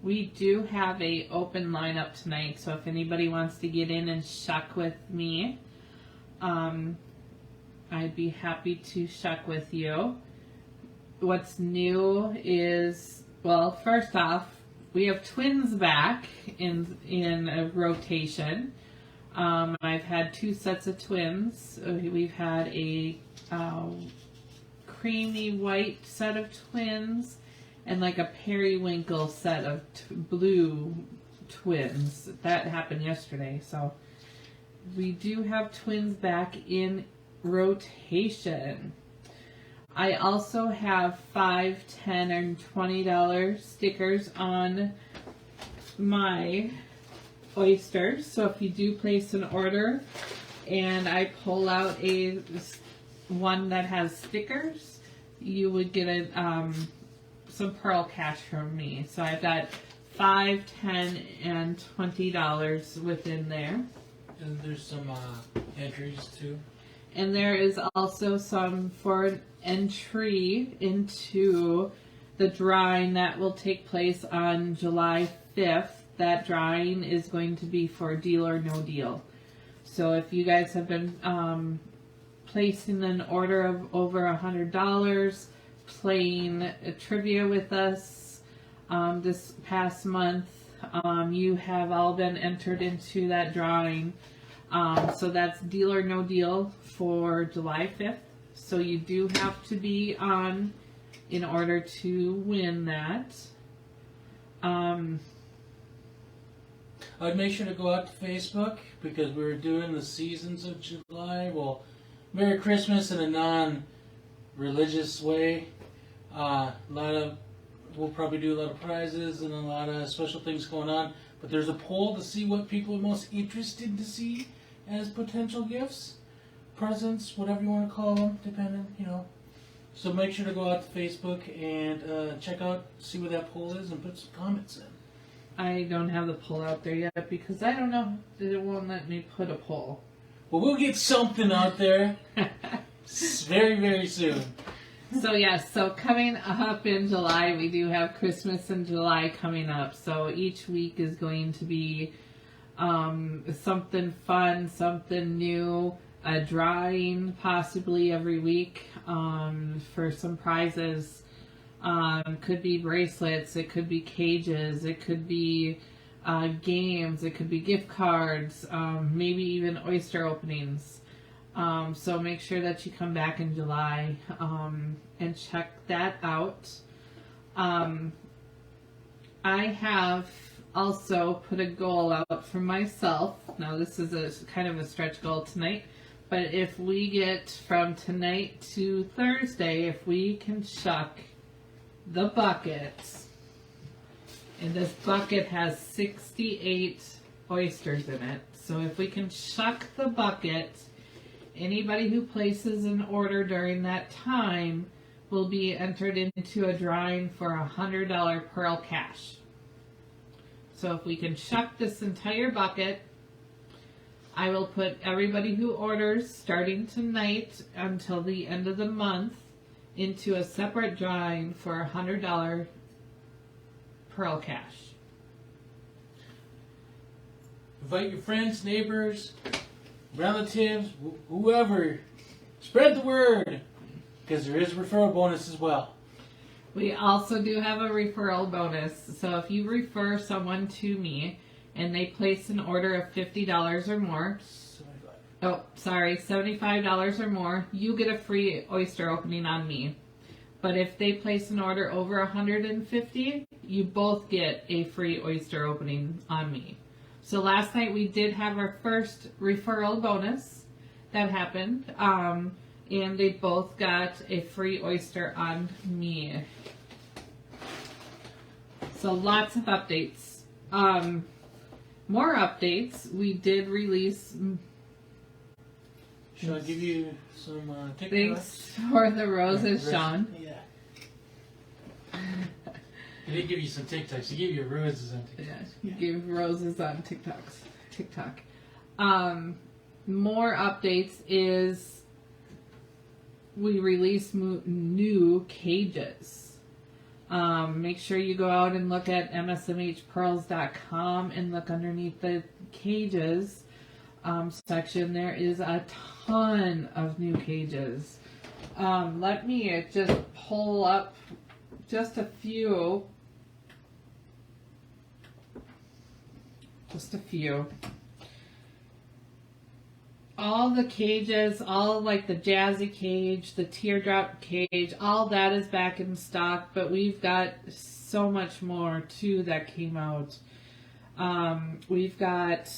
We do have a open lineup tonight, so if anybody wants to get in and shuck with me, I'd be happy to shuck with you. What's new is, well, first off, we have twins back in a rotation. I've had 2 sets of twins. We've had a creamy white set of twins and like a periwinkle set of blue twins. That happened yesterday. So we do have twins back in rotation. I also have $5, $10, and $20 stickers on my oysters. So if you do place an order and I pull out one that has stickers, you would get some Pearl Cash from me. So I've got $5, $10, and $20 within there. And there's some entries too. And there is also some for an entry into the drawing that will take place on July 5th. That drawing is going to be for Deal or No Deal. So if you guys have been placing an order of over $100, playing a trivia with us this past month, you have all been entered into that drawing. So that's Deal or No Deal for July 5th. So you do have to be on in order to win that. I'd make sure to go out to Facebook because we're doing the seasons of July. Well, Merry Christmas in a non-religious way. We'll probably do a lot of prizes and a lot of special things going on. But there's a poll to see what people are most interested to see as potential gifts, presents, whatever you want to call them, depending, So make sure to go out to Facebook and check out, see what that poll is, and put some comments in. I don't have the poll out there yet because I don't know that it won't let me put a poll. Well, we'll get something out there very, very soon. So yes, so coming up in July, we do have Christmas in July coming up. So each week is going to be something fun, something new, a drawing possibly every week for some prizes. Could be bracelets, it could be cages, it could be games, it could be gift cards, maybe even oyster openings. So make sure that you come back in July and check that out. I have also put a goal out for myself. Now this is a kind of a stretch goal tonight, but if we get from tonight to Thursday, if we can shuck the bucket, and this bucket has 68 oysters in it, so if we can shuck the bucket, anybody who places an order during that time will be entered into a drawing for $100 Pearl Cash. So if we can shuck this entire bucket, I will put everybody who orders starting tonight until the end of the month into a separate drawing for $100 Pearl Cash. Invite your friends, neighbors, relatives, whoever. Spread the word, because there is a referral bonus as well. We also do have a referral bonus. So if you refer someone to me and they place an order of $50 or more, $75 or more, you get a free oyster opening on me. But if they place an order over $150, you both get a free oyster opening on me. So last night we did have our first referral bonus that happened, and they both got a free oyster on me. So lots of updates. More updates. We did release. Shall I give you some TikToks? Thanks for the roses, Sean. Yeah. He didn't give you some TikToks. He gave you roses on TikTok. Yeah, give roses on TikTok. More updates is we released new cages. Make sure you go out and look at msmhpearls.com and look underneath the cages section. There is a ton of new cages. Let me just pull up just a few. All the cages, all like the Jazzy cage, the teardrop cage, all that is back in stock, but we've got so much more too that came out. We've got,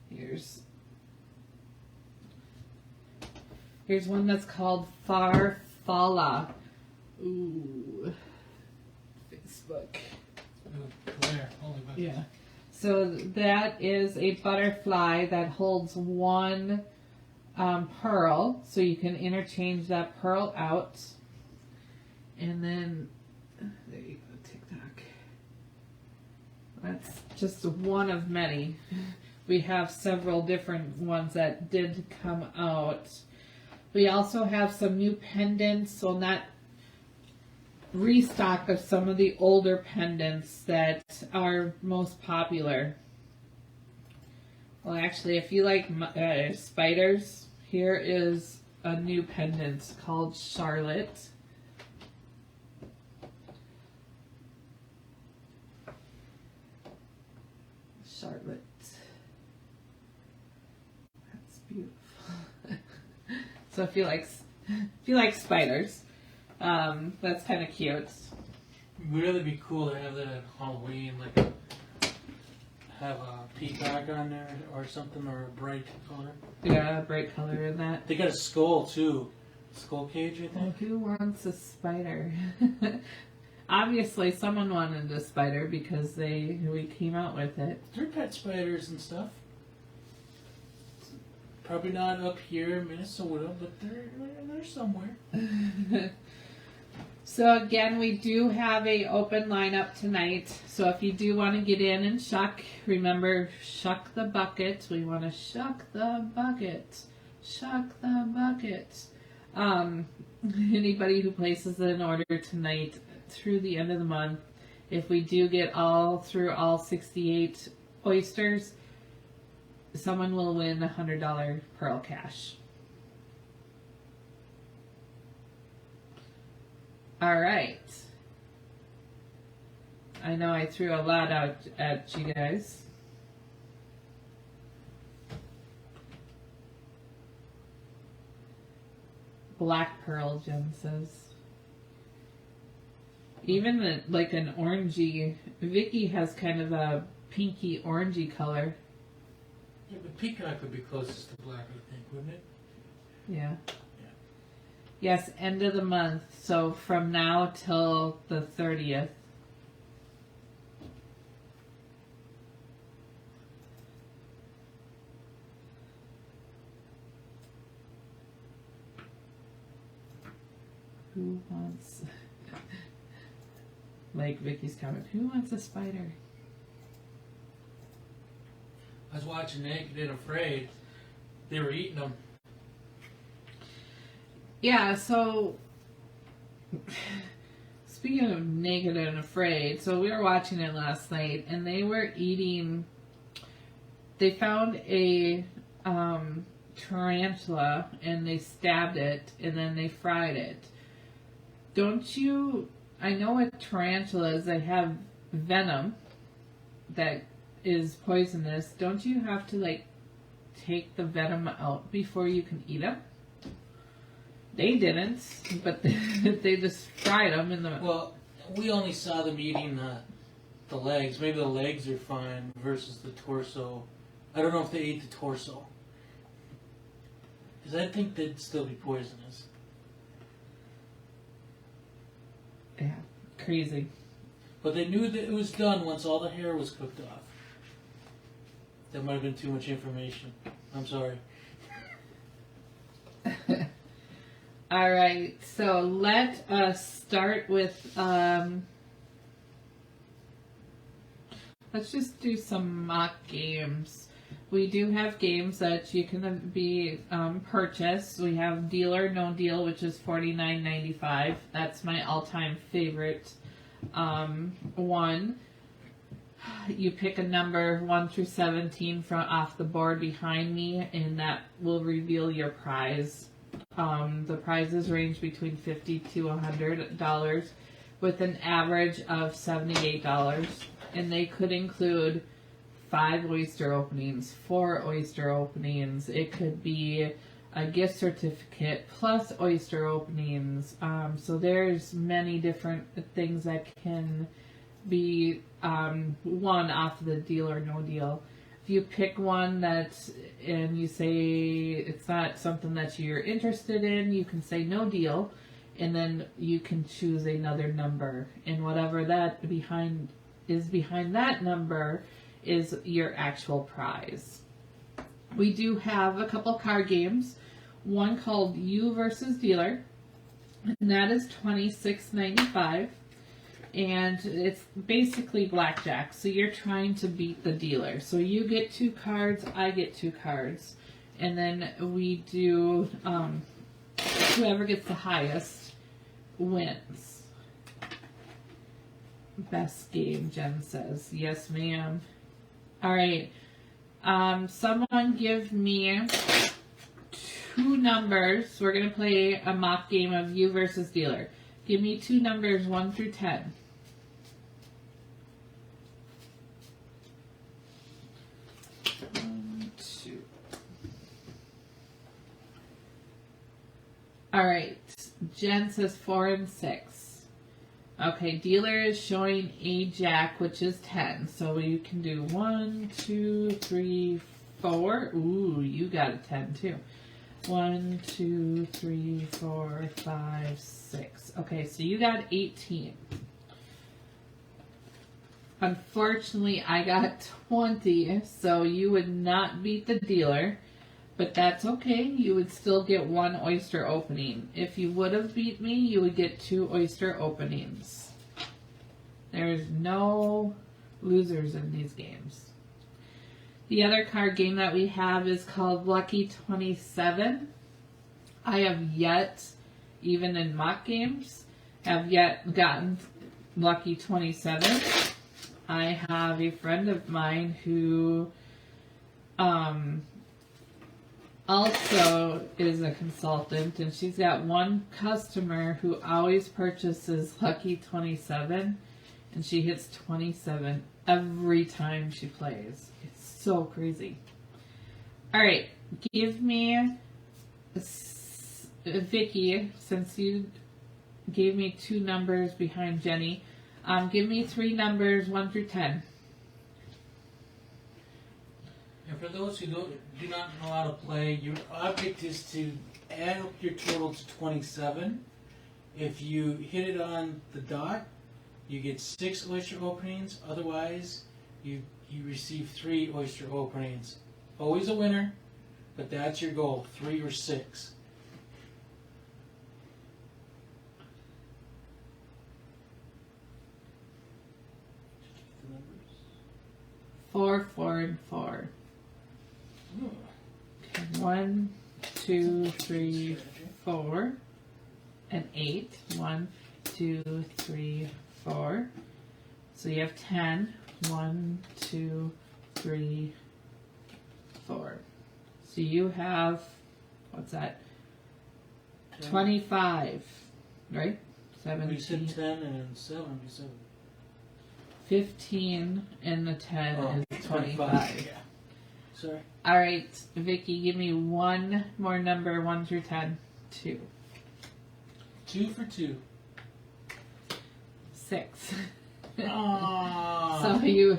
here's one that's called Farfalla. Ooh, Facebook. Claire, holy bucket. Yeah. So that is a butterfly that holds one pearl, so you can interchange that pearl out. And then, there you go, TikTok. That's just one of many. We have several different ones that did come out. We also have some new pendants, well, not restock of some of the older pendants that are most popular. Well, actually, if you like spiders, here is a new pendant called Charlotte. Charlotte. That's beautiful. So if you like spiders, that's kind of cute. It'd really be cool to have that at Halloween, like have a peacock on there or something, or a bright color. Yeah, bright color in that. They got a skull too, skull cage, I Well, think. who wants a spider? Obviously, someone wanted a spider because we came out with it. They're pet spiders and stuff. Probably not up here in Minnesota, but they're somewhere. So again, we do have a open lineup tonight. So if you do want to get in and shuck, remember, shuck the bucket. We want to shuck the bucket. Shuck the bucket. Anybody who places an order tonight through the end of the month, if we do get through all 68 oysters, someone will win $100 Pearl Cash. All right. I know I threw a lot out at you guys. Black Pearl, Jen says. Even like an orangey. Vicky has kind of a pinky orangey color. Yeah, but peacock would be closest to black, I think, wouldn't it? Yeah. Yes, end of the month. So from now till the 30th. Who wants, like Vicky's comment, who wants a spider? I was watching Naked and Afraid. They were eating them. Yeah, so speaking of Naked and Afraid, so we were watching it last night and they were eating, they found a tarantula and they stabbed it and then they fried it. Don't you, I know with tarantulas they have venom that is poisonous. Don't you have to like take the venom out before you can eat them? They didn't, but they just fried them in the... Well, we only saw them eating the legs. Maybe the legs are fine versus the torso. I don't know if they ate the torso. Because I think they'd still be poisonous. Yeah, crazy. But they knew that it was done once all the hair was cooked off. That might have been too much information. I'm sorry. All right, so let us start with, let's just do some mock games. We do have games that you can be purchased. We have Deal or No Deal, which is $49.95. That's my all-time favorite one. You pick a number 1 through 17 from off the board behind me, and that will reveal your prize. The prizes range between $50 to $100, with an average of $78, and they could include 5 oyster openings, 4 oyster openings. It could be a gift certificate plus oyster openings. So there's many different things that can be won off of the Deal or No Deal. If you pick one and you say it's not something that you're interested in, you can say no deal, and then you can choose another number, and whatever that behind that number is your actual prize. We do have a couple card games, one called You versus Dealer, and that is $26.95. And it's basically blackjack. So you're trying to beat the dealer. So you get 2 cards, I get 2 cards. And then we do, whoever gets the highest wins. Best game, Jen says. Yes, ma'am. All right. Someone give me 2 numbers. We're going to play a mock game of You versus Dealer. Give me 2 numbers, 1 through 10. 1, 2. All right. Jen says 4 and 6. Okay, dealer is showing a jack, which is 10. So you can do 1, 2, 3, 4. Ooh, you got a 10 too. 1, 2, 3, 4, 5, 6. Okay, so you got 18. Unfortunately, I got 20, so you would not beat the dealer, but that's okay. You would still get 1 oyster opening. If you would have beat me, you would get 2 oyster openings. There's no losers in these games. The other card game that we have is called Lucky 27. I have yet, even in mock games, have yet gotten Lucky 27. I have a friend of mine who also is a consultant, and she's got one customer who always purchases Lucky 27, and she hits 27 every time she plays. It's so crazy. All right, give me, Vicky, since you gave me 2 numbers behind Jenny, give me 3 numbers, 1 through 10. And for those who do not know how to play, your object is to add up your total to 27. If you hit it on the dot, you get 6 oyster openings. Otherwise, you receive 3 oyster openings. Always a winner, but that's your goal, 3 or 6. The numbers. 4, 4, and 4. Ooh. 1, 2, 3, 4, and 8. 1, 2, 3, 4. So you have 10. 1, 2, 3, 4. So you have, what's that? 25, right? 17. We said 10 and 7. We said 15 and the 10 is 25. Yeah. Sorry. All right, Vicky, give me one more number, 1 through 10. 2. 2 for 2. 6. Aww. So you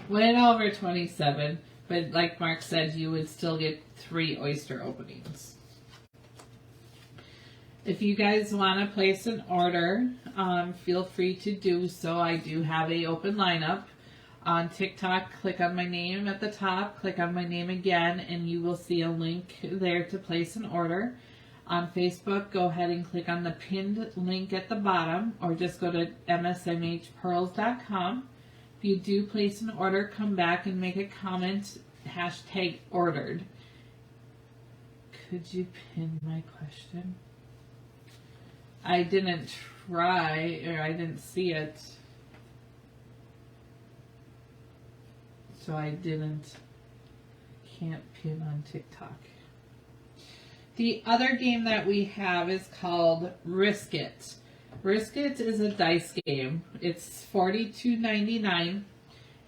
went over 27, but like Mark said, you would still get 3 oyster openings. If you guys want to place an order, feel free to do so. I do have a open lineup. On TikTok, click on my name at the top, click on my name again, and you will see a link there to place an order. On Facebook, go ahead and click on the pinned link at the bottom, or just go to msmhpearls.com. If you do place an order, come back and make a comment hashtag ordered. Could you pin my question? I didn't try, or I didn't see it. So I can't pin on TikTok. The other game that we have is called Risk It. Risk It is a dice game. It's $42.99,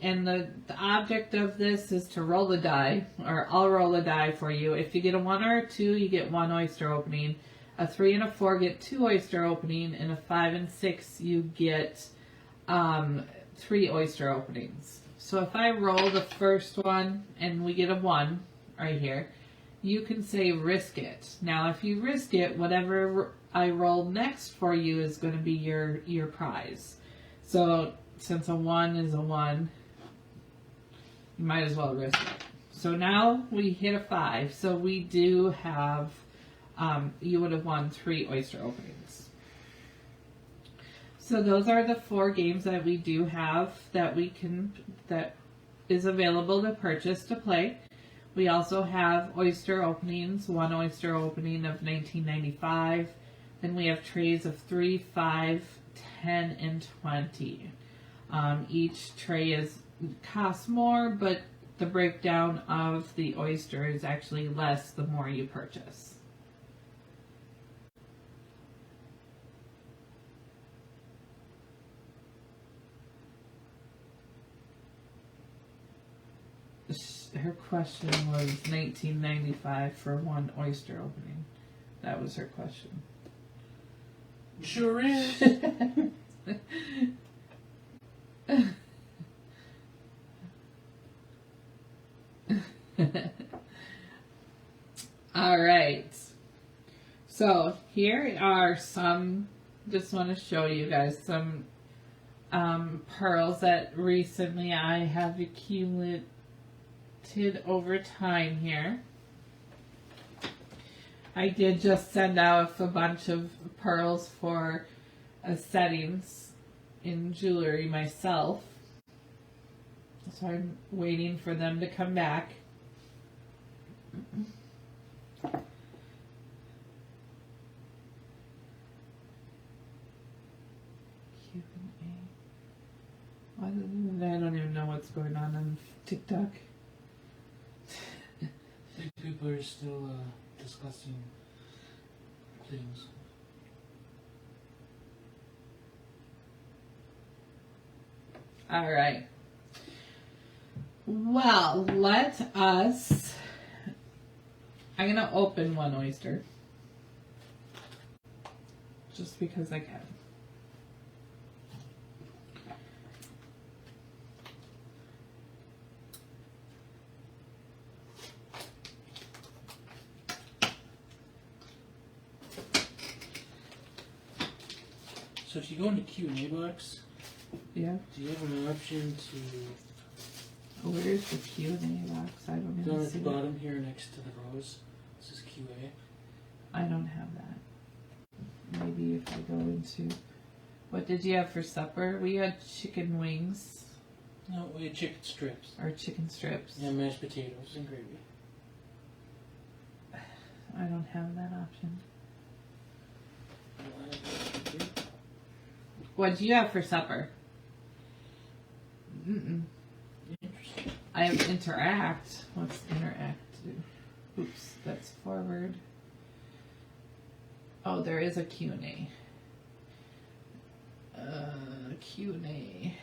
and the object of this is to roll the die, or I'll roll a die for you. If you get a 1 or a 2, you get 1 oyster opening. A 3 and a 4 get 2 oyster opening, and a 5 and 6 you get 3 oyster openings. So if I roll the first one and we get a 1 right here, you can say risk it. Now if you risk it, whatever I roll next for you is going to be your prize. So since a 1 is a 1, you might as well risk it. So now we hit a 5. So we do have, you would have won 3 oyster openings. So those are the 4 games that we do have that is available to purchase to play. We also have oyster openings, 1 oyster opening of $19.95. Then we have trays of 3, 5, 10, and 20. Each tray costs more, but the breakdown of the oyster is actually less the more you purchase. Her question was $19.95 for 1 oyster opening. That was her question. Sure is. All right. So here are some, just want to show you guys some pearls that recently I have accumulated over time here. I did just send out a bunch of pearls for settings in jewelry myself. So I'm waiting for them to come back. Q&A. I don't even know what's going on TikTok. I think people are still discussing things. All right. Well, I'm going to open 1 oyster. Just because I can. So if you go into Q&A box, Yeah. do you have an option to Where's the Q&A box? I don't down even at see the it. bottom here next to the rose? This is QA. I don't have that. Maybe if I go into... What did you have for supper? We had chicken wings. No, we had chicken strips. Or chicken strips. And mashed potatoes and gravy. I don't have that option. What do you have for supper? Mm-mm. Interesting. I have interact. What's interact do? Oops, that's forward. Oh, there is a Q&A. Q&A.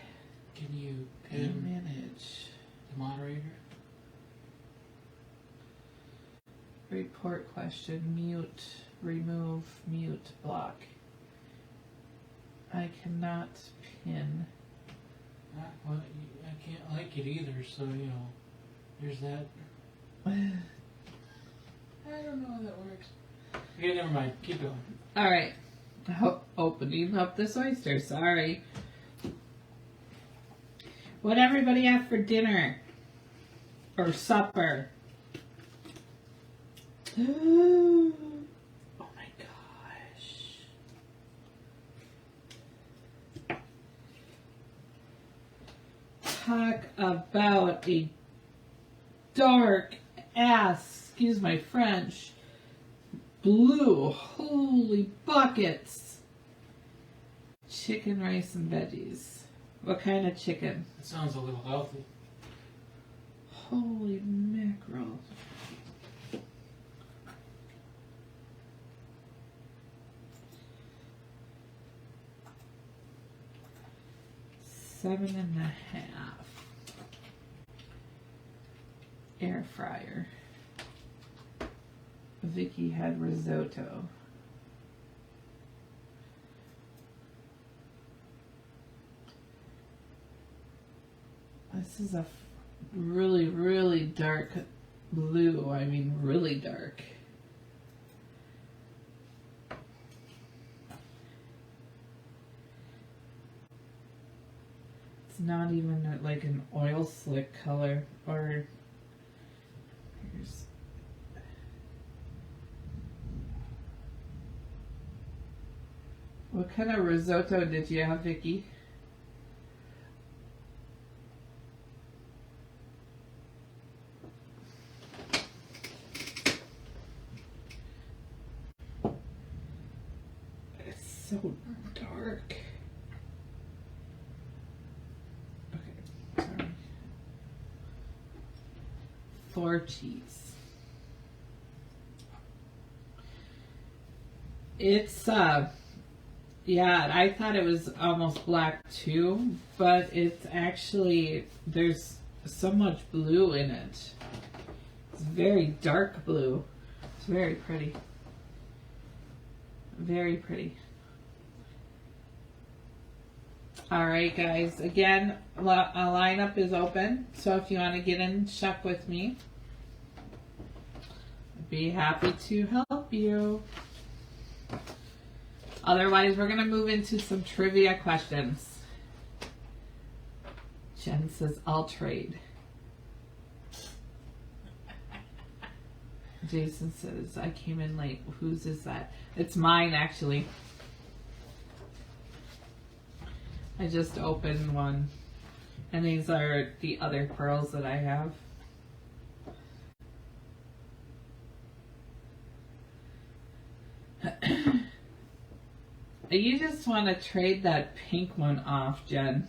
Can you And pin manage. the moderator? Report question. Mute. Remove. Mute. Block. I cannot pin. Well, I can't like it either, so, there's that. I don't know how that works. Okay, never mind. Keep going. All right. Opening up this oyster. Sorry. What everybody have for dinner? Or supper? Oh my gosh. Talk about a dark ass, excuse my French, blue, holy buckets, chicken, rice, and veggies. What kind of chicken? It sounds a little healthy. Holy mackerel. $7.5. Air fryer. Vicky had risotto. This is a really, really dark blue. I mean, really dark. It's not even like an oil slick color. Or here's what kind of risotto did you have, Vicky? It's so dark. Okay, sorry. 4 cheese. It's yeah, I thought it was almost black too, but it's actually, there's so much blue in it. It's very dark blue. It's very pretty. Very pretty. Alright guys, again, a lineup is open, so if you want to get in, shop with me. I'd be happy to help you. Otherwise, we're going to move into some trivia questions. Jen says, I'll trade. Jason says, I came in late. Whose is that? It's mine, actually. I just opened one. And these are the other pearls that I have. You just want to trade that pink one off, Jen.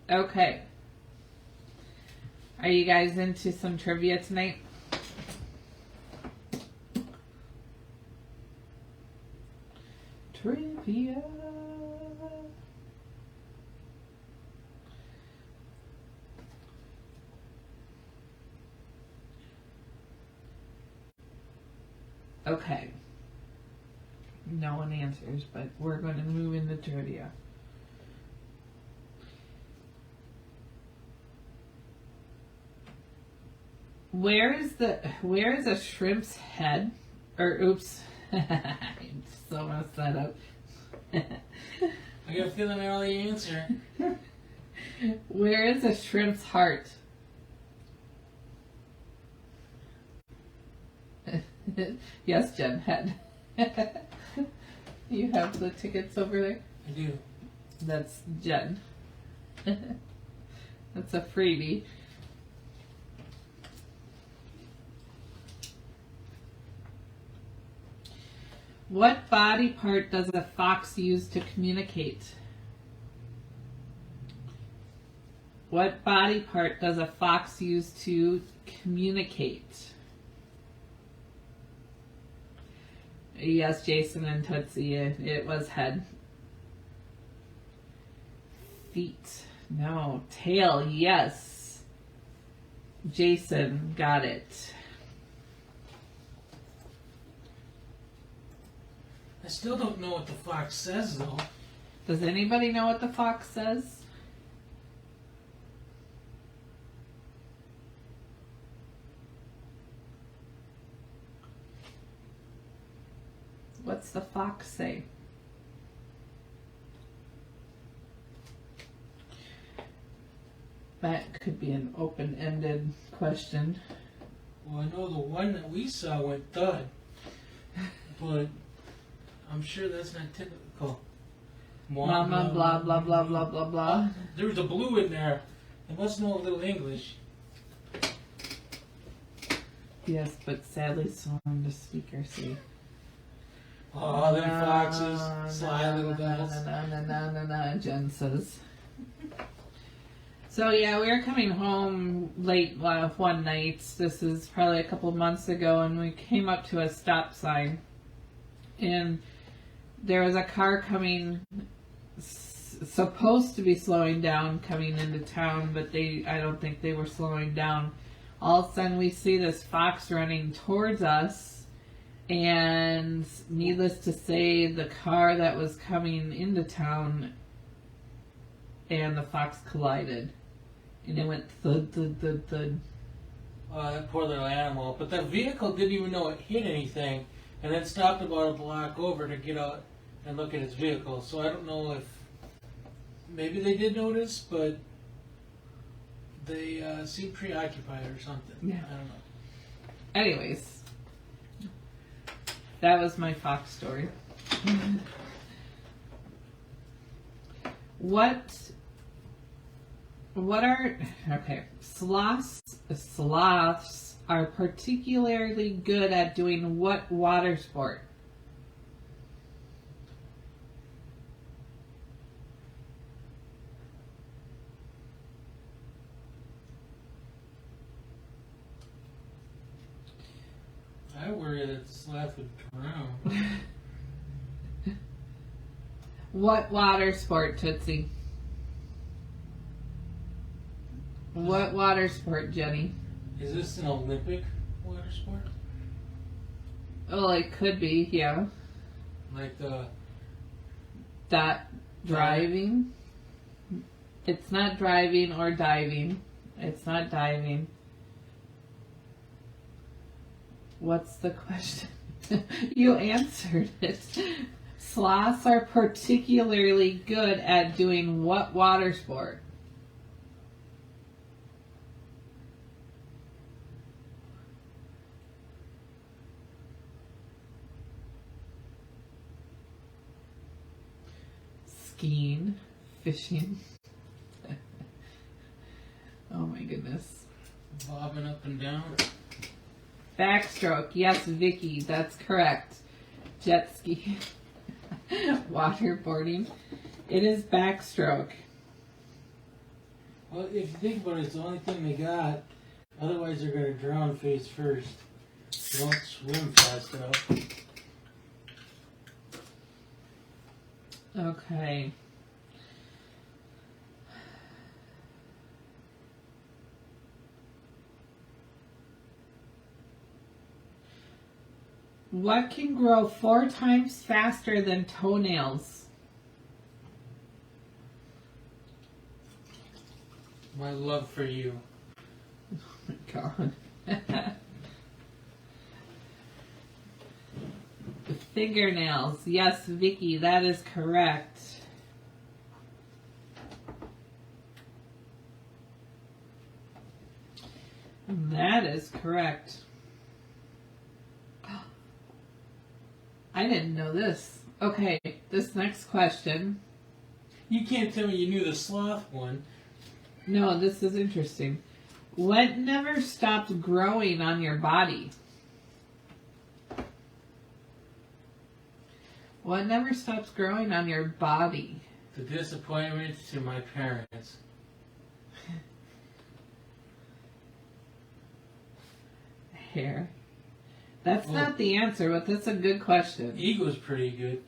Okay. Are you guys into some trivia tonight? Trivia. Okay. No one answers, but we're going to move into trivia. Where is a shrimp's head? Or oops. I so messed that up. I got a feeling I know the answer. Where is a shrimp's heart? Yes, Jen, head. You have the tickets over there? I do. That's Jen. That's a freebie. What body part does a fox use to communicate? What body part does a fox use to communicate? Yes, Jason and Tootsie, it was head. Feet. No. Tail, yes. Jason got it. I still don't know what the fox says, though. Does anybody know what the fox says? What's the fox say? That could be an open-ended question. Well, I know the one that we saw went thud. but I'm sure that's not typical. Mama, blah, blah, blah, blah, blah, blah. There was a blue in there. They must know a little English. Yes, but sadly so on the speaker, see. Oh, them foxes. Sly little guys. Jen says. So yeah, we were coming home late one night. This is probably a couple months ago, and we came up to a stop sign. And there was a car coming, supposed to be slowing down, coming into town, but I don't think they were slowing down. All of a sudden we see this fox running towards us, and needless to say, the car that was coming into town and the fox collided. And it went thud, thud, thud, thud. Oh, that poor little animal. But the vehicle didn't even know it hit anything, and then stopped about a block over to get out and look at its vehicle. So I don't know if maybe they did notice, but they seemed preoccupied or something. Yeah. I don't know. Anyways, that was my fox story. What are sloths are particularly good at doing what water sport? I worry that sloth would drown. What water sport, Tootsie? What water sport, Jenny? Is this an Olympic water sport? Oh, it could be, yeah. Like the That driving? It's not driving or diving. It's not diving. What's the question? You answered it. Sloths are particularly good at doing what water sport? Skiing, fishing. Oh my goodness. bobbing up and down. Backstroke. Yes, Vicky, that's correct. Jet ski. Waterboarding. It is backstroke. Well, if you think about it, it's the only thing they got. Otherwise, they're going to drown face first. They don't swim fast enough. Okay. What can grow 4 times faster than toenails? My love for you. Oh my God. Fingernails. Yes, Vicky, that is correct. That is correct. I didn't know this. Okay, this next question. You can't tell me you knew the sloth one. No, this is interesting. What never stopped growing on your body? What never stops growing on your body? The disappointment to my parents. Hair. That's not the answer, but that's a good question. Ego's pretty good.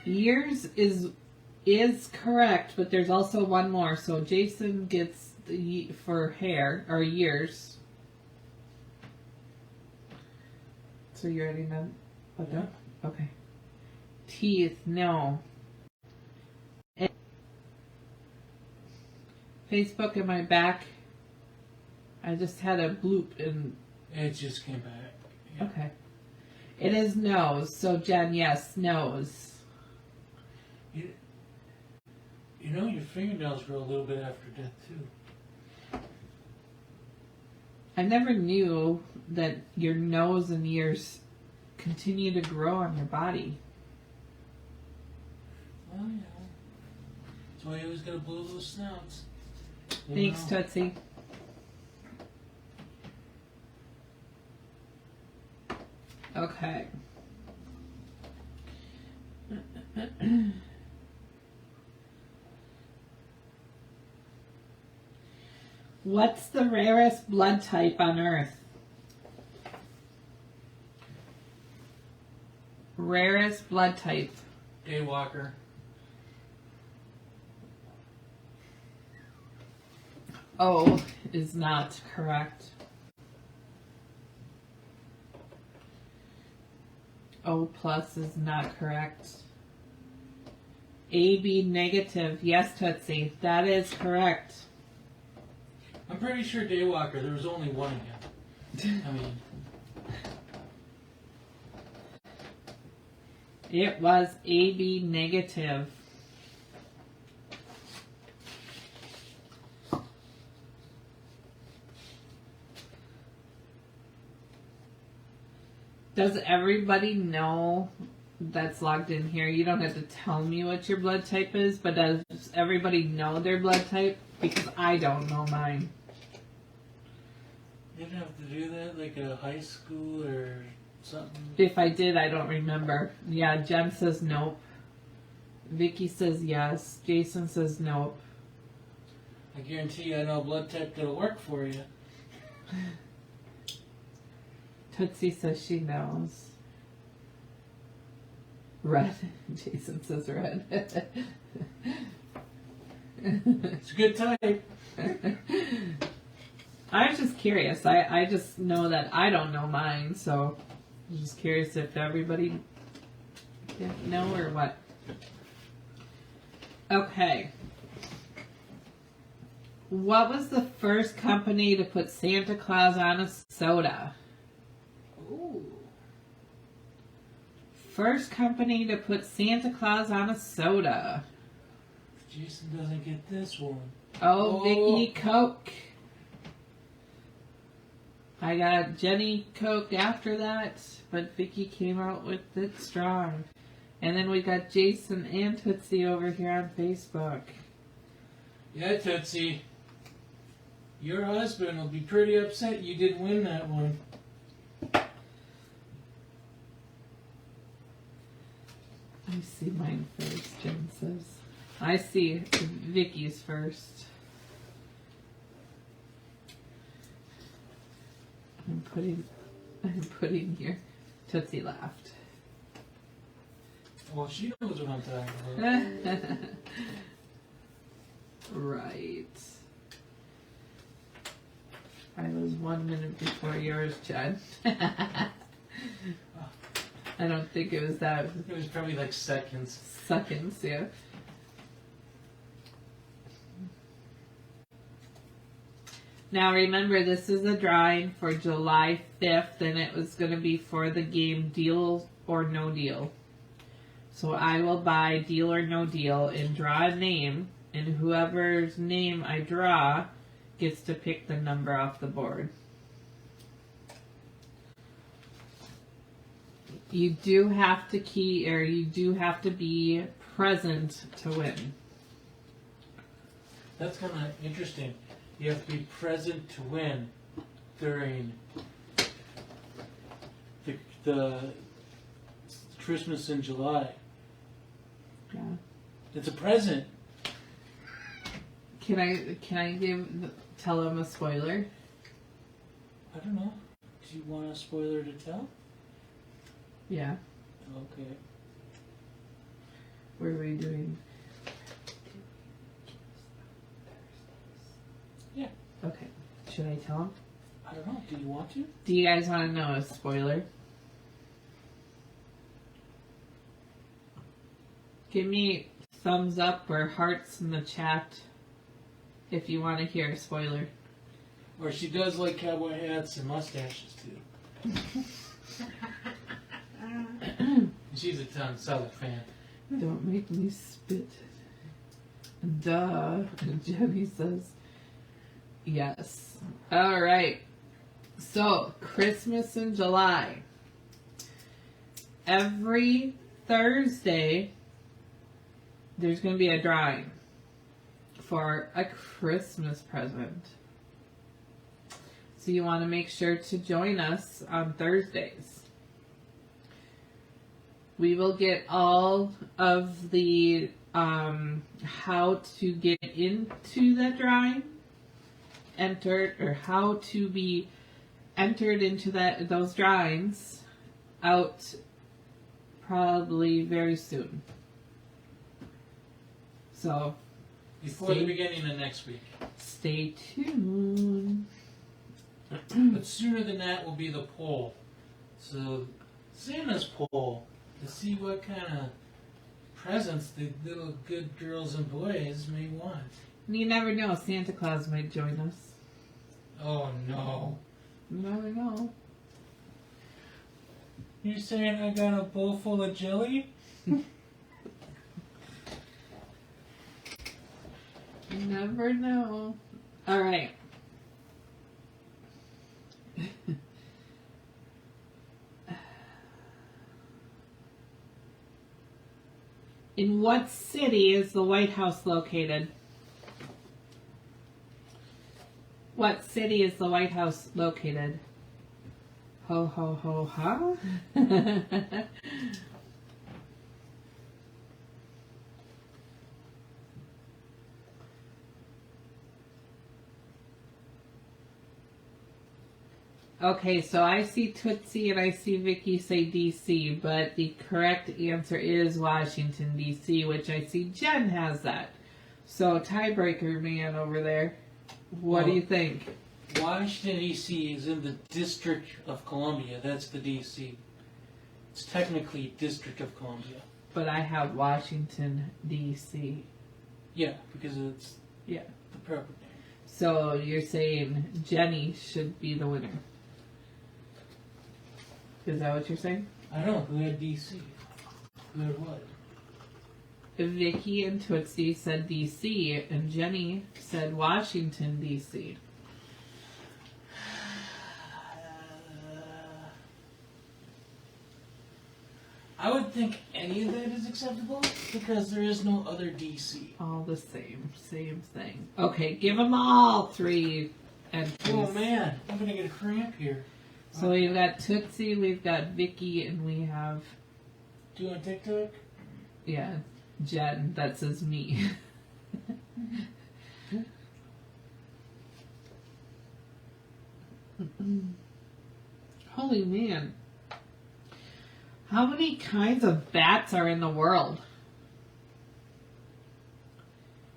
Years is correct, but there's also one more. So Jason gets for hair or years. So you already know what Yeah. that? Okay. Teeth, no. Facebook, am I back? I just had a bloop and. It just came back. Yeah. Okay. It is nose. So Jen, yes, nose. You know your fingernails grow a little bit after death too. I never knew that your nose and ears continue to grow on your body. Oh yeah. That's why you always gotta blow those snouts. Thanks, Tootsie. Okay. What's the rarest blood type on Earth? Rarest blood type. Daywalker. O is not correct. O plus is not correct. AB negative. Yes, Tootsie. That is correct. I'm pretty sure Daywalker, there was only one of him. I mean, It was AB negative. Does everybody know that's logged in here? You don't have to tell me what your blood type is, but does everybody know their blood type? Because I don't know mine. you didn't have to do that like a high school or something. If I did, I don't remember. Yeah, Jen says nope. Vicky says yes. Jason says nope. I guarantee you I know a blood type that'll work for you. Tootsie says she knows. Red. Jason says red. It's a good type. I was just curious. I just know that I don't know mine, so I'm just curious if everybody didn't know or what. Okay. What was the first company to put Santa Claus on a soda? Ooh. First company to put Santa Claus on a soda. Jason doesn't get this one. Oh, Oh. Vicky Coke. I got Jenny Coke after that, but Vicky came out with it strong. And then we got Jason and Tootsie over here on Facebook. Yeah, Tootsie. Your husband will be pretty upset you didn't win that one. I see mine first, Jen says. I see Vicky's first. I'm putting here. Tootsie laughed. Well, she knows what I'm talking about. Right. I was 1 minute before yours, Chad. I don't think it was that. It was probably like seconds. Seconds, yeah. Now remember, this is a drawing for July 5th, and it was going to be for the game Deal or No Deal. So I will buy Deal or No Deal and draw a name, and whoever's name I draw gets to pick the number off the board. You do have to you do have to be present to win. That's kind of interesting. You have to be present to win during the Christmas in July. Yeah. It's a present. Can I tell them a spoiler? I don't know. Do you want a spoiler to tell? Yeah. Okay. What are we doing? Yeah. Okay. Should I tell them? I don't know. Do you want to? Do you guys want to know a spoiler? Give me thumbs up or hearts in the chat if you want to hear a spoiler. Or she does like cowboy hats and mustaches too. She's a Tom Selleck fan. Don't make me spit. Duh. Jenny says yes. All right. So, Christmas in July. every Thursday, there's going to be a drawing for a Christmas present. So you want to make sure to join us on Thursdays. We will get all of the how to get into the drawing entered, or how to be entered into those drawings out probably very soon. So before the beginning of next week. Stay tuned. But sooner than that will be the poll. So Santa's poll to see what kind of presents the little good girls and boys may want. And you never know, Santa Claus might join us. Oh no. You never know. You saying I got a bowl full of jelly? You never know. Alright. In what city is the White House located? What city is the White House located? Ho ho ho ha. Okay, so I see Tootsie and I see Vicky say DC, but the correct answer is Washington, DC, which I see Jen has that. So tiebreaker man over there, what do you think? Washington, D.C. is in the District of Columbia. That's the D.C. It's technically District of Columbia. But I have Washington, DC. Yeah, because it's Yeah. the proper name. So you're saying Jenny should be the winner. Is that what you're saying? I don't know. Who had D.C.? Who had what? Vicky and Tootsie said DC, and Jenny said Washington, DC. I would think any of that is acceptable because there is no other D.C. All the same thing. Okay, give them all 3 entries. Oh man, I'm gonna get a cramp here. So we've got Tootsie, we've got Vicky, and we have, Do you want TikTok? yeah, Jen. That says me. Holy man. How many kinds of bats are in the world?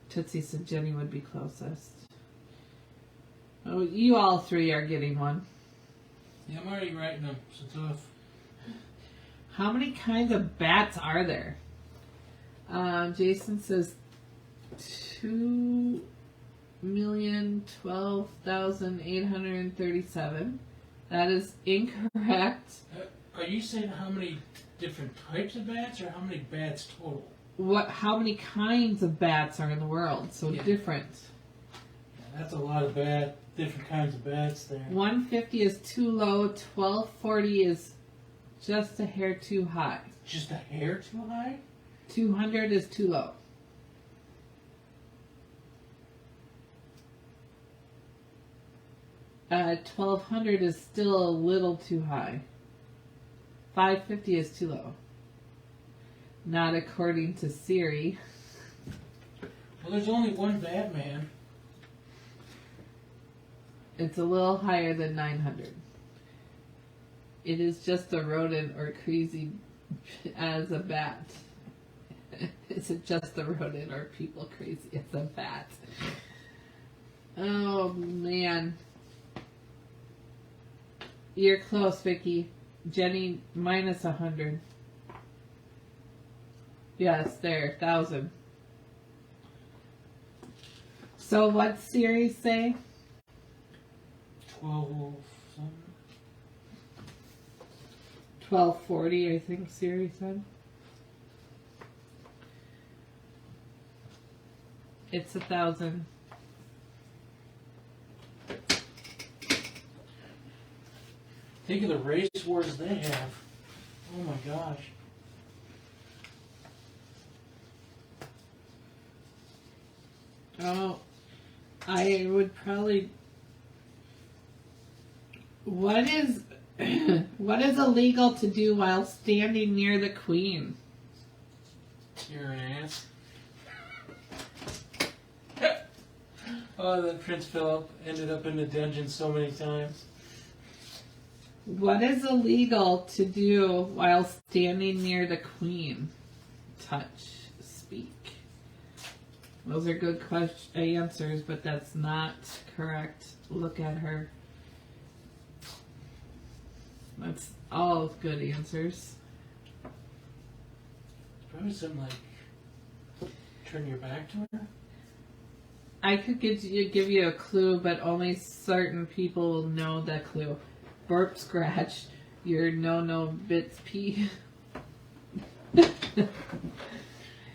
Tootsie said Jenny would be closest. Oh, you all 3 are getting one. Yeah, I'm already writing them, so tough. How many kinds of bats are there? Jason says 2,012,837. That is incorrect. Are you saying how many different types of bats or how many bats total? How many kinds of bats are in the world? So Yeah. different. Yeah, that's a lot of different kinds of bats there. 150 is too low. 1240 is just a hair too high. Just a hair too high? 200 is too low. Uh, 1200 is still a little too high. 550 is too low. Not according to Siri. Well, there's only one Batman. It's a little higher than 900. It is just a rodent or crazy as a bat. Is it just a rodent or people crazy as a bat? Oh man. You're close, Vicky. Jenny minus 100. Yes, there, 1,000. So what's Siri say? 12 something. 1240, I think Siri said. It's 1,000. Think of the race wars they have. Oh my gosh. Oh, I would probably. What is what is illegal to do while standing near the Queen? Your ass. Oh, that Prince Philip ended up in the dungeon so many times. What is illegal to do while standing near the Queen? Touch, speak. Those are good answers, but that's not correct. Look at her. That's all good answers. It's probably something like turn your back to her. I could give you a clue, but only certain people will know that clue. Burp, scratch, your no bits pee.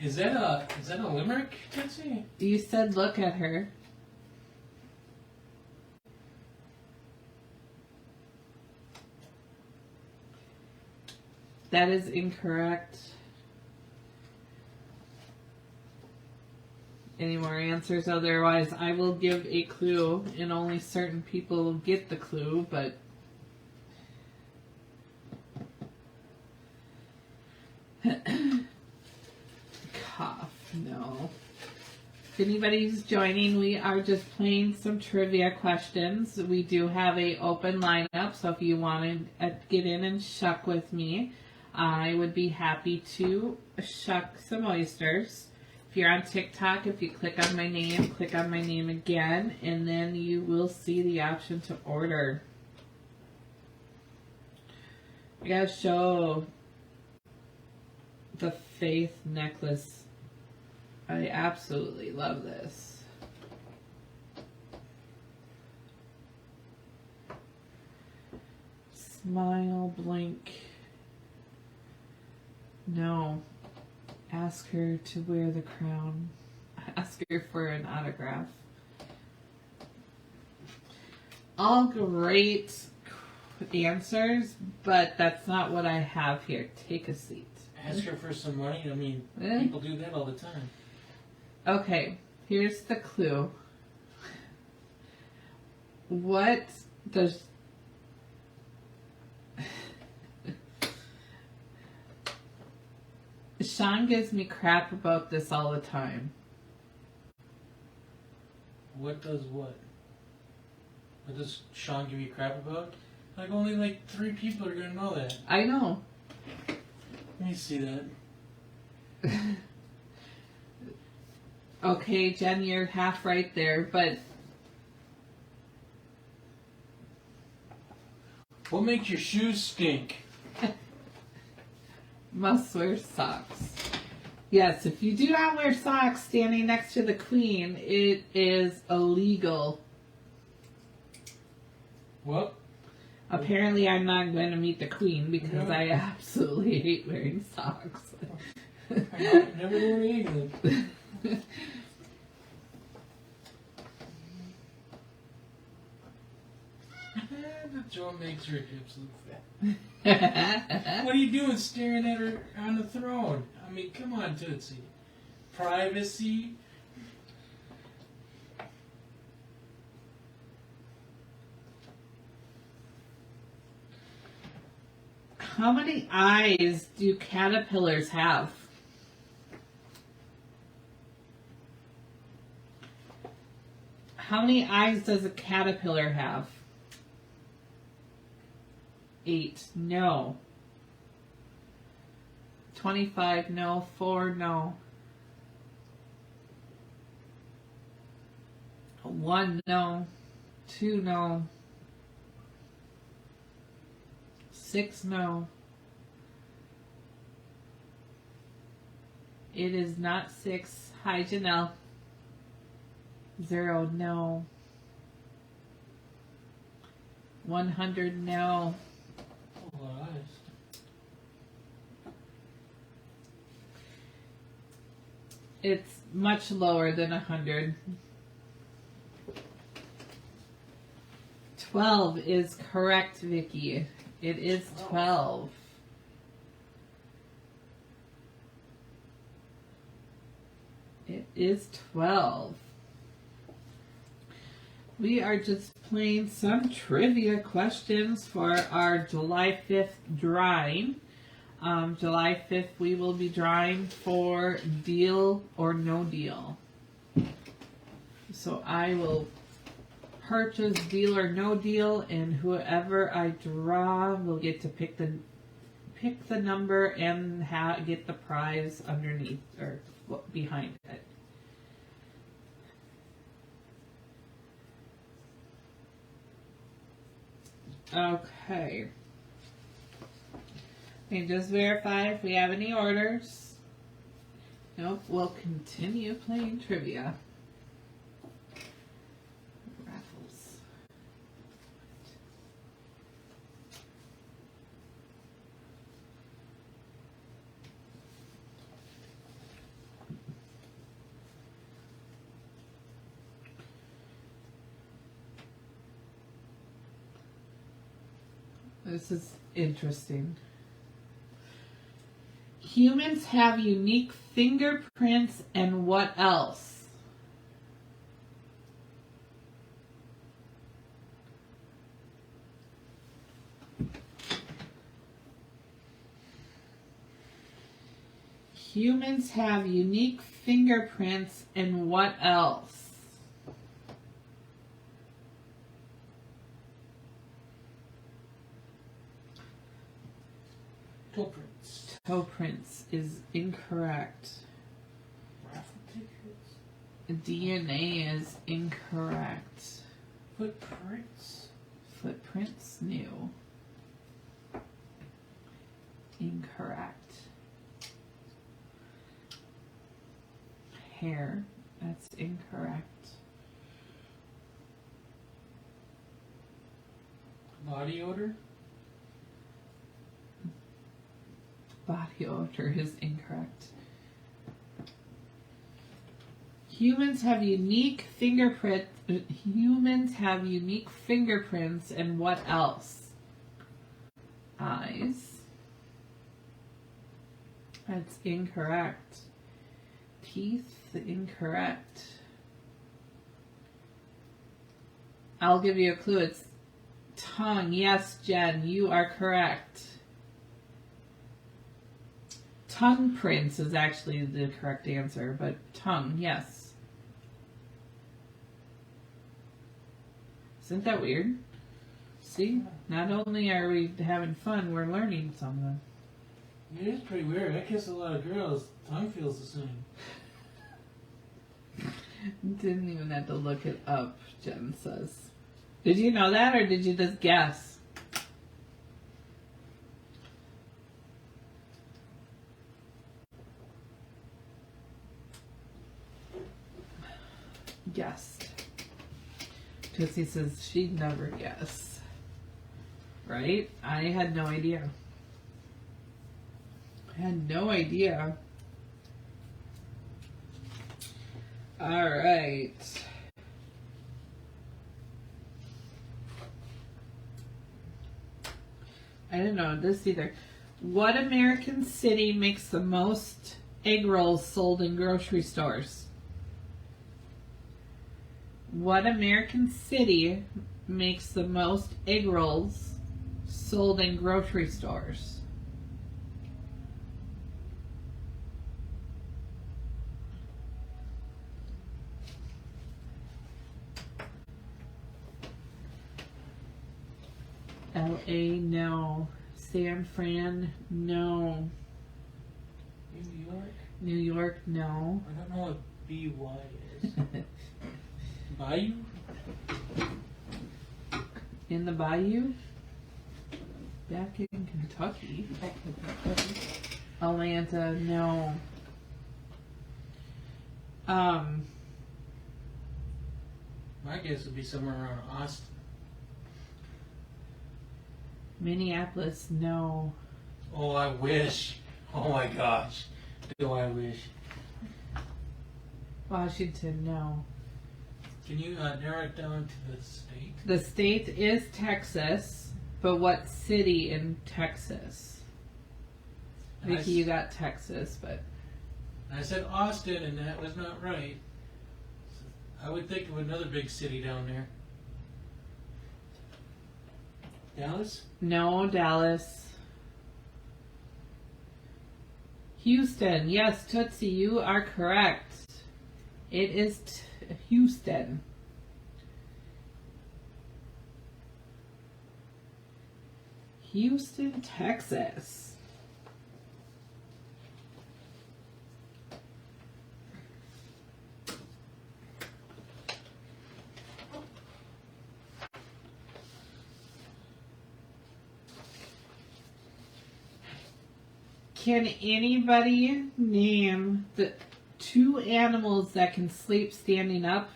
Is that a limerick, Tootsie? You said look at her. That is incorrect. Any more answers? Otherwise, I will give a clue, and only certain people will get the clue, but... Cough, no. If anybody's joining, we are just playing some trivia questions. We do have a open lineup, so if you want to get in and shuck with me, I would be happy to shuck some oysters. If you're on TikTok, if you click on my name again, and then you will see the option to order. I gotta show the Faith necklace. I absolutely love this. Smile, blink. No. Ask her to wear the crown. Ask her for an autograph. All great answers, but that's not what I have here. Take a seat. Ask her for some money? I mean, people do that all the time. Okay, here's the clue. What does... Sean gives me crap about this all the time. What does what? What does Sean give you crap about? Like, only like 3 people are gonna know that. I know. Let me see that. Okay, Jen, you're half right there, but... What makes your shoes stink? Must wear socks. Yes, if you do not wear socks standing next to the Queen, it is illegal. What? Apparently, I'm not going to meet the Queen because I absolutely hate wearing socks. I never wore anything. The Joe makes her hips look fat. What are you doing staring at her on the throne? I mean, come on, Tootsie. Privacy. How many eyes do caterpillars have? How many eyes does a caterpillar have? 8. No. 25. No. 4. No. 1. No. 2. No. 6. No. It is not 6. Hi, Janelle. 0. No. 100. No. It's much lower than 100. 12 is correct, Vicky. It is 12. It is 12. We are just playing some trivia questions for our July 5th drawing. July 5th, we will be drawing for Deal or No Deal. So I will purchase Deal or No Deal, and whoever I draw will get to pick the number and get the prize underneath or behind it. Okay. And just verify if we have any orders. Nope, we'll continue playing trivia. Raffles. This is interesting. Humans have unique fingerprints and what else? Humans have unique fingerprints and what else? Toe prints. Toe prints is incorrect. Raffle tickets. DNA is incorrect. Footprints. Footprints, new. Incorrect. Hair, that's incorrect. Body odor. Body odor is incorrect. Humans have unique fingerprints and what else? Eyes. That's incorrect. Teeth, incorrect. I'll give you a clue. It's tongue. Yes, Jen, you are correct. Tongue prints is actually the correct answer, but tongue, yes. Isn't that weird? See, not only are we having fun, we're learning something. It is pretty weird. I kiss a lot of girls. Tongue feels the same. Didn't even have to look it up, Jen says. Did you know that, or did you just guess? Guessed. Tussie says she'd never guess. Right? I had no idea. I had no idea. Alright. I didn't know this either. What American city makes the most egg rolls sold in grocery stores? What American city makes the most egg rolls sold in grocery stores? LA, no. San Fran, no. New York? New York, no. I don't know what BY is. Bayou? In the bayou? Back in Kentucky. Atlanta, no. My guess would be somewhere around Austin. Minneapolis, no. Oh, I wish. Oh my gosh. Do I wish. Washington, no. Can you narrow it down to the state? The state is Texas, but what city in Texas? Vicky, you got Texas, but I said Austin, and that was not right. I would think of another big city down there. Dallas? No, Dallas. Houston. Yes, Tootsie, you are correct. It is Houston. Houston, Texas. Can anybody name the 2 animals that can sleep standing up?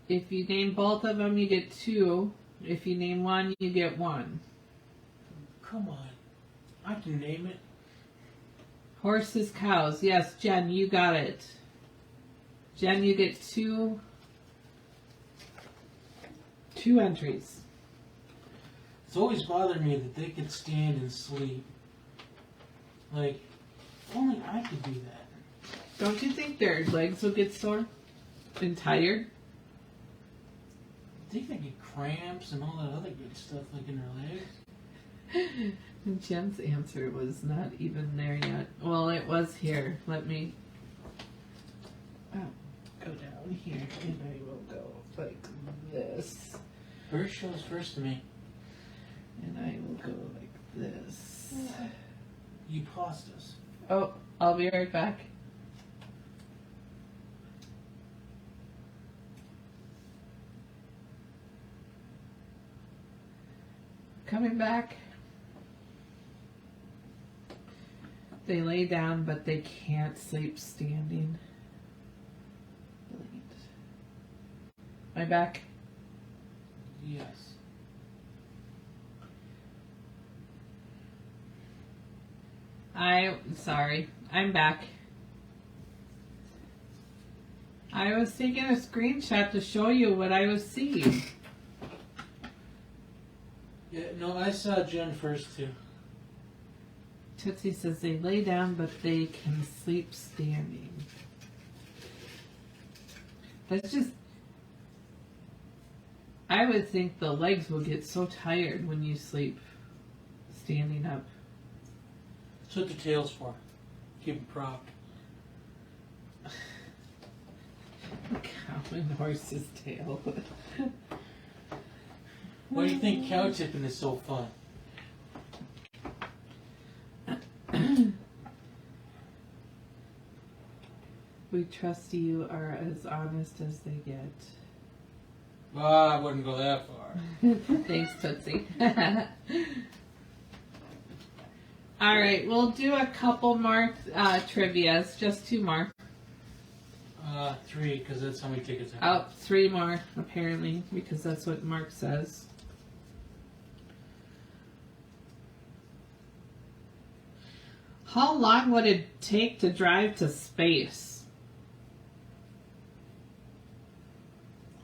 If you name both of them, you get 2. If you name one, you get 1. Come on. I can name it. Horses, cows. Yes, Jen, you got it. Jen, you get 2 entries. It's always bothered me that they could stand and sleep. Like, if only I could do that. Don't you think their legs will get sore and tired? I think they get cramps and all that other good stuff like in their legs. And Jen's answer was not even there yet. Well, it was here. Let me go down here and I will go like this. Hers shows first to me. And I will go like this. You paused us. Oh, I'll be right back. Coming back. They lay down, but they can't sleep standing. Delete. Am I back? Yes. Sorry, I'm back. I was taking a screenshot to show you what I was seeing. Yeah, no, I saw Jen first too. Tootsie says they lay down, but they can sleep standing. That's just... I would think the legs will get so tired when you sleep standing up. That's what the tail's for. Keep them propped. Cow and horse's tail. Why do you think cow tipping is so fun? We trust you are as honest as they get. I wouldn't go that far. Thanks, Tootsie. All right, we'll do a couple more trivias, just 2 more. 3, because that's how many tickets I have. Oh, 3 more, apparently, because that's what Mark says. How long would it take to drive to space?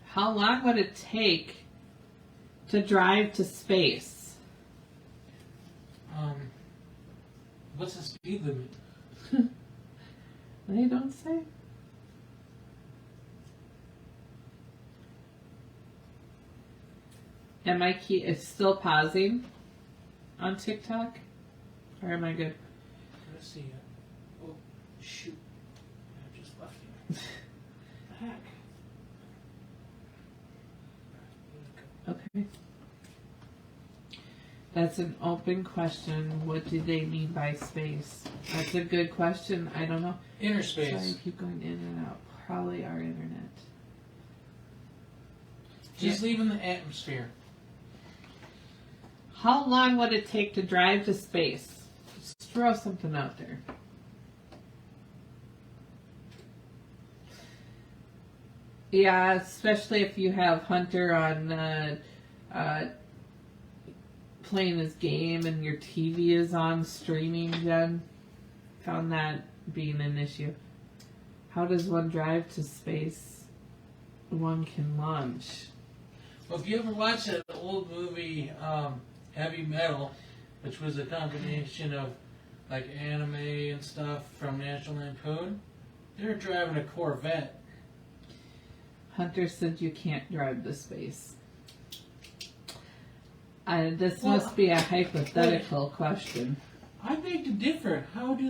How long would it take to drive to space? What's the speed limit? They don't say. Am I it's still pausing on TikTok? Or am I good? Let's see. Oh, shoot. I just left you. The heck? Okay. That's an open question. What do they mean by space? That's a good question. I don't know. Inner Sorry, I space. keep going in and out. Probably our internet. Just leaving the atmosphere. How long would it take to drive to space? Just throw something out there. Yeah, especially if you have Hunter on playing his game and your TV is on streaming, Jen. Found that being an issue. How does one drive to space? One can launch. Well, if you ever watched that old movie, Heavy Metal, which was a combination of like anime and stuff from National Lampoon, they're driving a Corvette. Hunter said you can't drive the space. This Well, must be a hypothetical question. I beg to differ. How do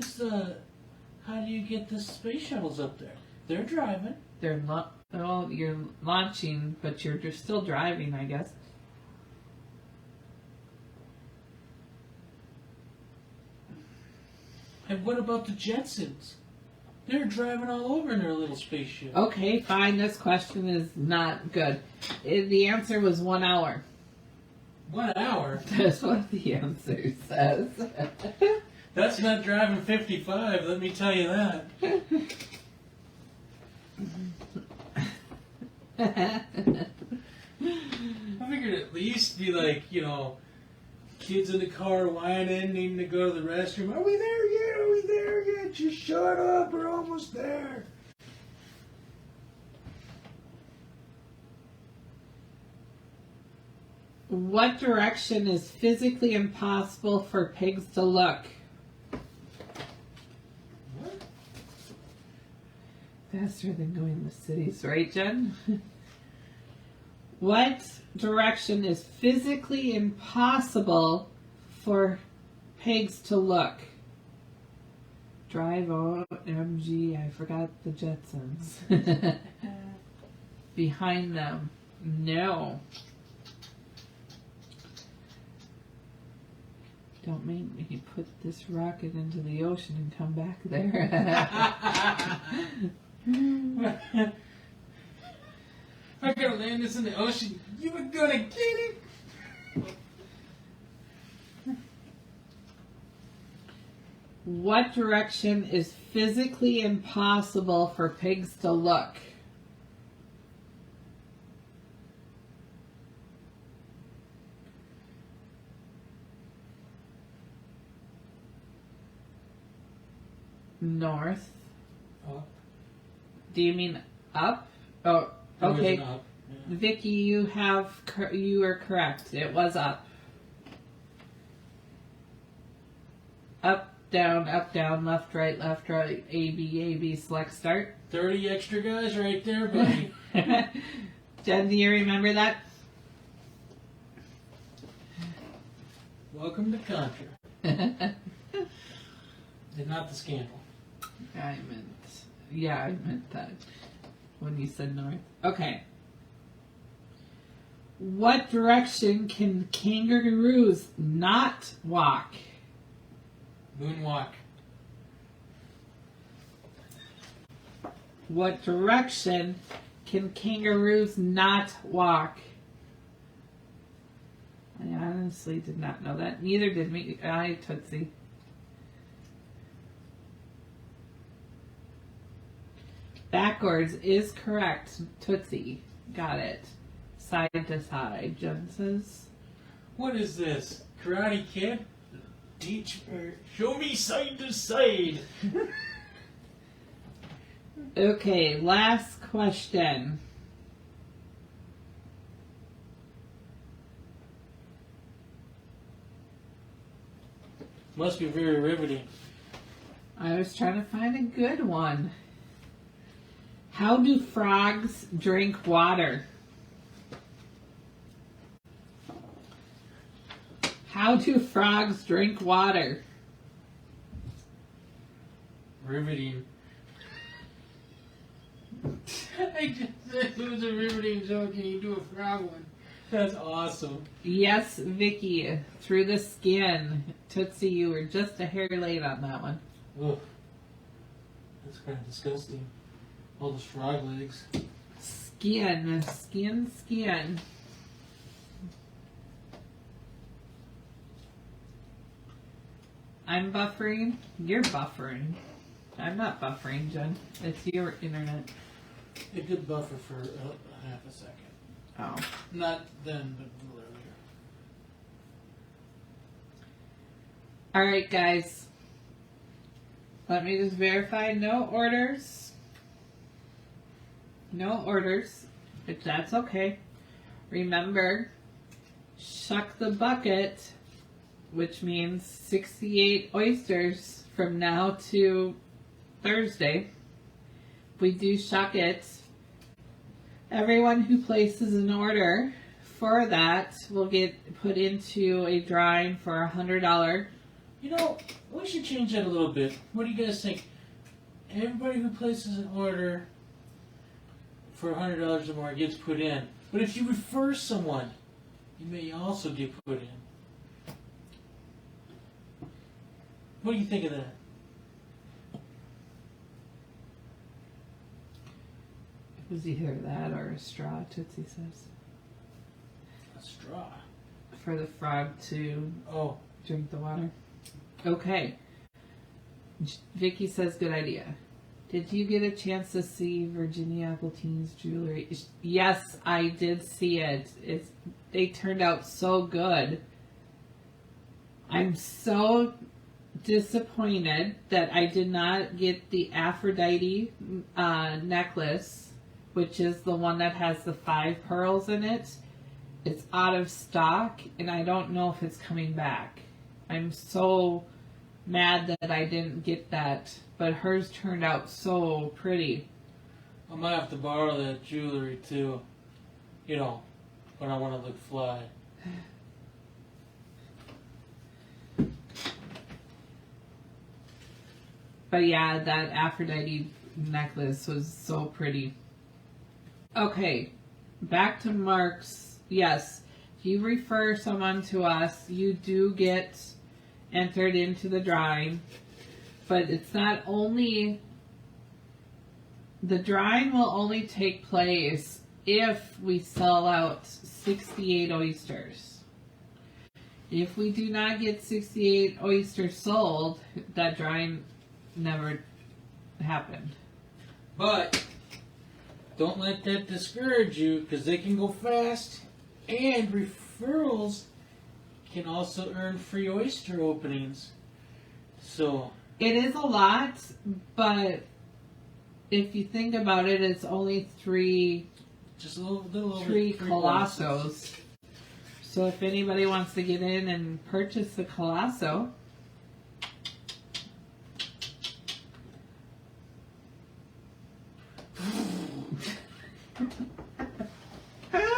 you get the space shuttles up there? They're driving. You're launching, but you're just still driving, I guess. And what about the Jetsons? They're driving all over in their little spaceship. Okay, fine. This question is not good. The answer was 1 hour. 1 hour? That's what the answer says. That's not driving 55, let me tell you that. I figured at least be like, kids in the car whining, needing to go to the restroom. Are we there yet? Are we there yet? Just shut up, we're almost there. What direction is physically impossible for pigs to look? What? Faster than going to cities, right, Jen? What direction is physically impossible for pigs to look? Drive OMG, I forgot the Jetsons. Behind them. No. Don't make me put this rocket into the ocean and come back there. I'm gonna land this in the ocean. You were gonna get it. What direction is physically impossible for pigs to look? North. Up. Do you mean up? Oh, okay. It was up. Yeah. Vicky, you are correct. It was up. Up, down, left, right, A, B, select, start. 30 extra guys right there, buddy. Jen, do you remember that? Welcome to Contra. And not the scandal. I meant that when you said north. Okay. What direction can kangaroos not walk? Moonwalk. What direction can kangaroos not walk? I honestly did not know that. Neither did me. Tootsie. Backwards is correct. Tootsie. Got it. Side to side. Jen says. What is this? Karate Kid? Show me side to side. Okay, last question. Must be very riveting. I was trying to find a good one. How do frogs drink water? How do frogs drink water? Riveting. I just said it was a riveting joke and you do a frog one. That's awesome. Yes, Vicky, through the skin. Tootsie, you were just a hair late on that one. Ugh. That's kind of disgusting. All those frog legs. Skin. I'm buffering. You're buffering. I'm not buffering, Jen. It's your internet. It did buffer for half a second. Oh. Not then, but a little earlier. Alright, guys. Let me just verify no orders. No orders. If that's okay. Remember, shuck the bucket which means 68 oysters from now to Thursday. If we do shuck it, everyone who places an order for that will get put into a drawing for $100. You know, we should change that a little bit. What do you guys think? Everybody who places an order for $100 or more gets put in. But if you refer someone, you may also get put in. What do you think of that? It was either that or a straw, Tootsie says. A straw. For the frog to drink the water. Okay. Vicky says, good idea. Did you get a chance to see Virginia Appleteen's jewelry? Yes, I did see it. They turned out so good. I'm so disappointed that I did not get the Aphrodite necklace, which is the one that has the 5 pearls in it. It's out of stock, and I don't know if it's coming back. I'm so mad that I didn't get that, but hers turned out so pretty. I might have to borrow that jewelry too, you know, when I want to look fly. But yeah, that Aphrodite necklace was so pretty. Okay, back to Mark's. Yes, if you refer someone to us, you do get entered into the drawing. But it's not only... The drawing will only take place if we sell out 68 oysters. If we do not get 68 oysters sold, that drawing never happened. But don't let that discourage you, because they can go fast, and referrals can also earn free oyster openings. So it is a lot, but if you think about it, it's only three Colossos. So if anybody wants to get in and purchase a Colosso,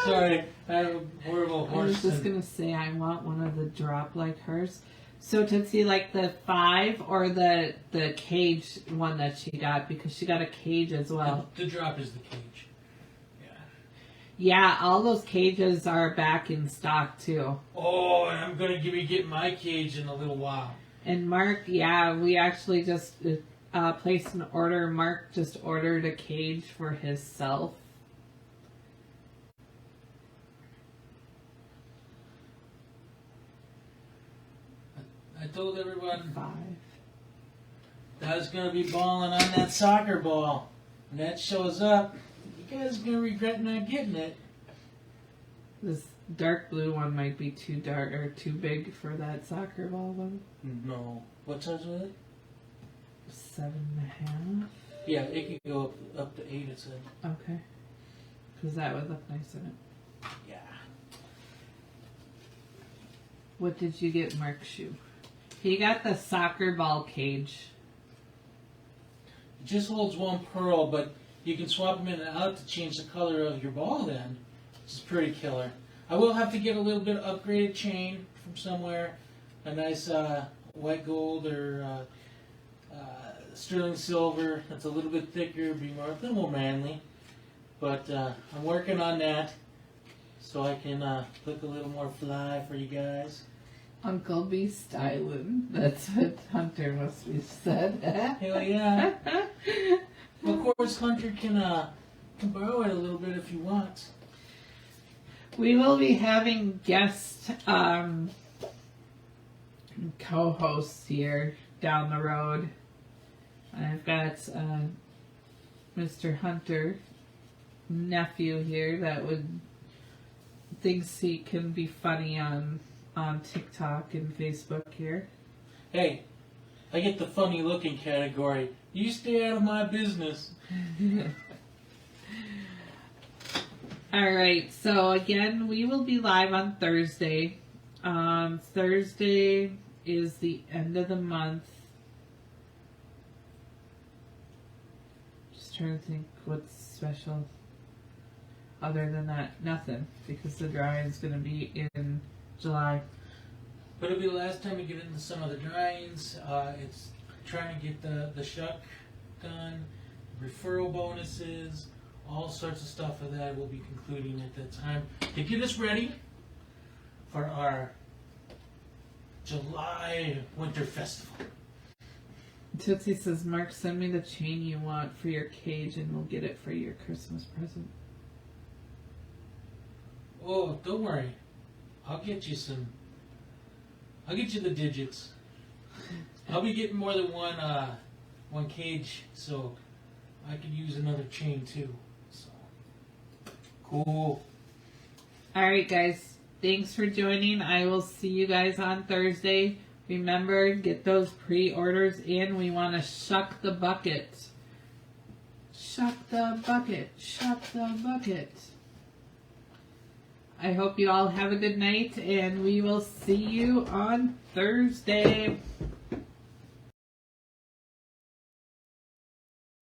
sorry, I have a horrible horse. I was just gonna say I want one of the drop like hers. So Tootsie, like the 5 or the cage one that she got, because she got a cage as well. The drop is the cage. Yeah, all those cages are back in stock too. Oh, and I'm gonna be getting my cage in a little while. And Mark, yeah, we actually just placed an order. Mark just ordered a cage for himself. I told everyone 5. that I was gonna be balling on that soccer ball. When that shows up, you guys are gonna regret not getting it. This dark blue one might be too dark or too big for that soccer ball one. No. What size was it? 7.5. Yeah, it could go up to 8, it said. Okay. Because that would look nice in it. Yeah. What did you get, Mark's shoe? He got the soccer ball cage. It just holds 1 pearl, but you can swap them in and out to change the color of your ball then. Which is pretty killer. I will have to get a little bit of upgraded chain from somewhere. A nice white gold or sterling silver that's a little bit thicker, be a little more manly. But I'm working on that so I can look a little more fly for you guys. Uncle B styling. That's what Hunter must be said. Hell yeah. Of course, Hunter can borrow it a little bit if you want. We will be having guest co-hosts here down the road. I've got Mr. Hunter, nephew here, that thinks he can be funny on TikTok and Facebook here. Hey, I get the funny looking category. You stay out of my business. Alright, so again, we will be live on Thursday. Thursday is the end of the month. Just trying to think what's special. Other than that, nothing, because the drying is going to be in July. But it'll be the last time we get into some of the dryings. It's trying to get the shuck done, referral bonuses, all sorts of stuff of that will be concluding at that time to get us ready for our July Winter Festival. Tootsie says, Mark, send me the chain you want for your cage and we'll get it for your Christmas present. Oh, don't worry. I'll get you the digits. I'll be getting more than one cage, so I could use another chain too. So cool. Alright guys, thanks for joining. I will see you guys on Thursday. Remember, get those pre-orders in. We want to shuck the bucket. Shuck the bucket. Shuck the bucket. I hope you all have a good night, and we will see you on Thursday.